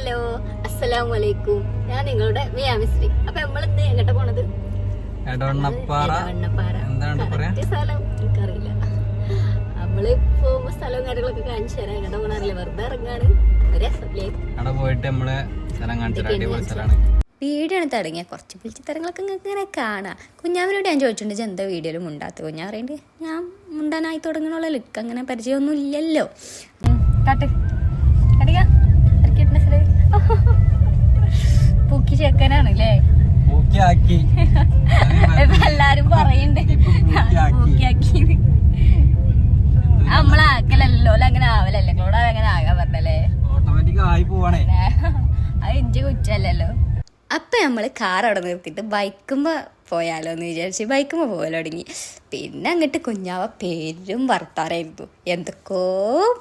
Hello, അസ്സലാമു അലൈക്കും. ഞാൻ നിങ്ങളുടെ മിയാമിശ്രീ. അപ്പൊ നമ്മളിന്ന് എങ്ങോട്ടാ പോണത്? സ്ഥലം എനിക്കറിയില്ല. നമ്മള് പോകുമ്പോ സ്ഥലവും കാര്യങ്ങളൊക്കെ കാണിച്ചു തരാം. എങ്ങോട്ടാ പോണറിയില്ല, വെറുതെ ഇറങ്ങാണ്. വീഡിയോ ആണ് തുടങ്ങിയ കുറച്ച് പിടിച്ചിത്തരങ്ങളൊക്കെ ഇങ്ങനെ കാണാം. കുഞ്ഞാവിനോട് ഞാൻ ചോദിച്ചിട്ടുണ്ട് എന്താ വീഡിയോയിലും ഉണ്ടാത്ത. കുഞ്ഞാ പറയണ്ട് ഞാൻ മുണ്ടാനായി തുടങ്ങണുള്ള ലുക്ക് അങ്ങനെ പരിചയമൊന്നും ഇല്ലല്ലോ. പൂക്കി ചെക്കനാണ് അല്ലേ? എല്ലാരും പറയണ്ട് പൂക്കിയാക്കി. നമ്മളാക്കലല്ലോ അങ്ങനെ ആവലല്ലേ, നിങ്ങളോട് അങ്ങനെ ആകാൻ പറഞ്ഞല്ലേ? അത് ഇഞ്ചി കുറ്റല്ലോ. അപ്പൊ നമ്മള് കാർ അവിടെ നിർത്തിയിട്ട് ബൈക്കുമ്പോ പോയാലോ എന്ന് വിചാരിച്ച് ബൈക്കുമ്പോ പോയാലോ തുടങ്ങി. പിന്നെ അങ്ങോട്ട് കുഞ്ഞാവ പേരും വർത്താനായിരുന്നു, എന്തൊക്കെയോ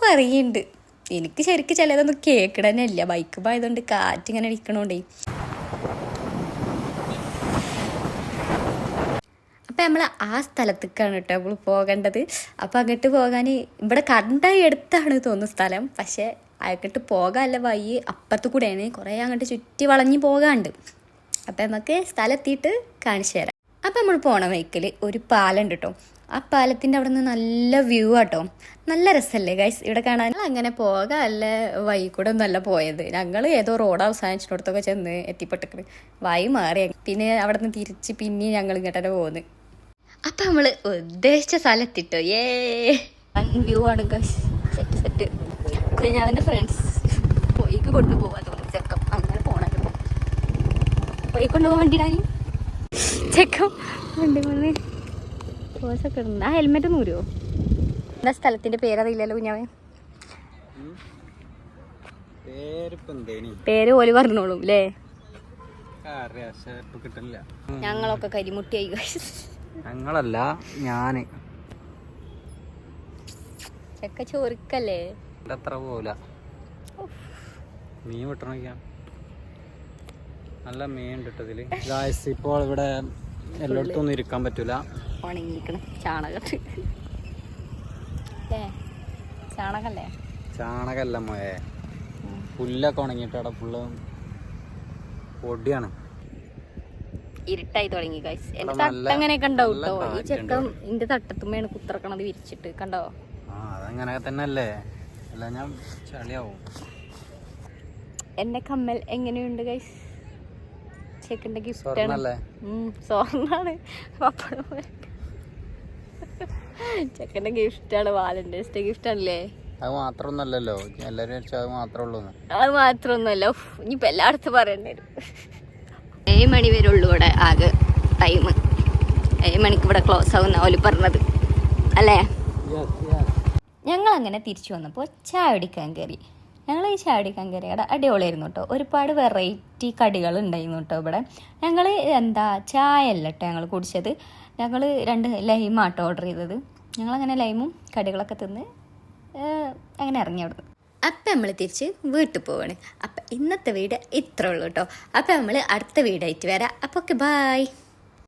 പറയുന്നുണ്ട്. എനിക്ക് ശരിക്കും ചിലതൊന്നും കേൾക്കണന്നെ ഇല്ല, ബൈക്ക് പോയതുകൊണ്ട് കാറ്റിങ്ങനെ അടിക്കണോണ്ടേ. അപ്പം നമ്മൾ ആ സ്ഥലത്തേക്കാണ് കേട്ടോ നമ്മൾ പോകേണ്ടത്. അപ്പം അങ്ങോട്ട് പോകാൻ ഇവിടെ കണ്ട എടുത്താണ് തോന്നുന്നു സ്ഥലം, പക്ഷേ അങ്ങോട്ട് പോകാനല്ല വഴി അപ്പുറത്ത് കൂടെയാണ്, കുറേ അങ്ങോട്ട് ചുറ്റി വളഞ്ഞ് പോകാണ്ട്. അപ്പം നമുക്ക് സ്ഥലം എത്തിയിട്ട് കാണിച്ചു തരാം. അപ്പം നമ്മൾ പോണ വഴിക്കൽ ഒരു പാലമുണ്ട് കേട്ടോ. ആ പാലത്തിൻ്റെ അവിടെ നിന്ന് നല്ല വ്യൂ ആട്ടോ, നല്ല രസമല്ലേ ഗൈസ് ഇവിടെ കാണാൻ. അങ്ങനെ പോകാല്ല വഴി കൂടെ ഒന്നല്ല പോയത്, ഞങ്ങൾ ഏതോ റോഡ് അവസാനിച്ചിടത്തൊക്കെ ചെന്ന് എത്തിപ്പെട്ടിട്ട് വഴി മാറി. പിന്നെ അവിടെ നിന്ന് തിരിച്ച് പിന്നെ ഞങ്ങൾ ഇങ്ങോട്ടെ പോകുന്നത്. അപ്പം നമ്മൾ ഉദ്ദേശിച്ച സ്ഥലം എത്തിട്ടോ. വ്യൂ ആണ് ഗൈസ്, സെറ്റ് സെറ്റ്. കുഞ്ഞാവിൻ്റെ ഫ്രണ്ട്സ് പൊയ്ക്ക് കൊണ്ടുപോകാൻ തോന്നുന്നു ചെക്കം. അങ്ങനെ പോണല്ലോ, പൊയ് കൊണ്ടുപോകാൻ വേണ്ടിയിടാനും ചെക്കം വണ്ടി കൊണ്ട് പോസൊക്കെ ഇടുന്നു. ആ ഹെൽമെറ്റ് നൂരുവോ? എന്താ സ്ഥലത്തിന്റെ പേരറിയില്ലല്ലോ കുഞ്ഞാവൻ. പേര് ഓല് പറഞ്ഞോളും അല്ലേ? ഞങ്ങളൊക്കെ കരിമുട്ടിയായി. ഞങ്ങളല്ല, ഞാന് ചെക്ക ചോറിക്കല്ലേ അത്ര പോല. മീൻ വിട്ടണ നല്ല മീൻ കിട്ടതില്. ഇപ്പോൾ ഇവിടെ എല്ലായിടത്തും ഒന്നും ഇരിക്കാൻ പറ്റൂല, ഉണങ്ങിക്കണം. ചാണകത്ത് ചാണകല്ലേ? ചാണകല്ല മോയെ, പുല്ലൊക്കെ ഉണങ്ങിയിട്ട് അവിടെ ഫുള്ള് പൊടിയാണ്. ഇരുട്ടായി തുടങ്ങി ഗൈസ്. എന്റെ തട്ടങ്ങനെയൊക്കെ ഉണ്ടാവും കേട്ടോ. ഈ ചെക്കം എന്റെ തട്ടത്തുമ്മയാണ് കുത്തിറക്കണത് വിരിച്ചിട്ട്, കണ്ടോ? അതങ്ങനെ തന്നെ അല്ലേ, അല്ല ഞാൻ ചളിയാവും. എന്റെ കമ്മൽ എങ്ങനെയുണ്ട് ഗൈസ്? ചെക്കൻ്റെ ഗിഫ്റ്റാണ്. സ്വർണ്ണാണ്, ചെക്കൻ്റെ ഗിഫ്റ്റാണ്, വാലന്റൈൻസ് ഡേ ഗിഫ്റ്റ് ആണല്ലേ. അത് മാത്രമൊന്നുമല്ലല്ലോ, എല്ലാവരും അത് മാത്രമേ ഉള്ളൂ. അത് മാത്രമൊന്നുമല്ല, ഇനിയിപ്പോൾ എല്ലായിടത്തും പറയേണ്ടി വരും. 7 മണി വരെ ഉള്ളൂ ഇവിടെ ആകെ ടൈം. 7 മണിക്ക് ഇവിടെ ക്ലോസ് ആവുന്ന ഓല് പറഞ്ഞത് അല്ലേ? ഞങ്ങളങ്ങനെ തിരിച്ചു വന്നപ്പോൾ ചായ കുടിക്കാൻ കയറി. ഞങ്ങൾ ഈ ചായ കുടിക്കാൻ കയറി അവിടെ അടിപൊളിയായിരുന്നു കേട്ടോ. ഒരുപാട് വെറൈറ്റി കടികൾ ഉണ്ടായിരുന്നു കേട്ടോ ഇവിടെ. ഞങ്ങൾ ചായ അല്ല കേട്ടോ ഞങ്ങൾ കുടിച്ചത്, ഞങ്ങൾ 2 ലൈമാട്ടോ ഓർഡർ ചെയ്തത്. ഞങ്ങളങ്ങനെ ലൈമും കടികളൊക്കെ തിന്ന് അങ്ങനെ ഇറങ്ങി അവിടുന്ന്. അപ്പം നമ്മൾ തിരിച്ച് വീട്ടിൽ പോവാണ്. അപ്പം ഇന്നത്തെ വീഡിയോ ഇത്രേ ഉള്ളൂ കേട്ടോ. അപ്പം നമ്മൾ അടുത്ത വീഡിയോ ആയിട്ട് വരാം. അപ്പോൾ ഓക്കെ, ബായ്.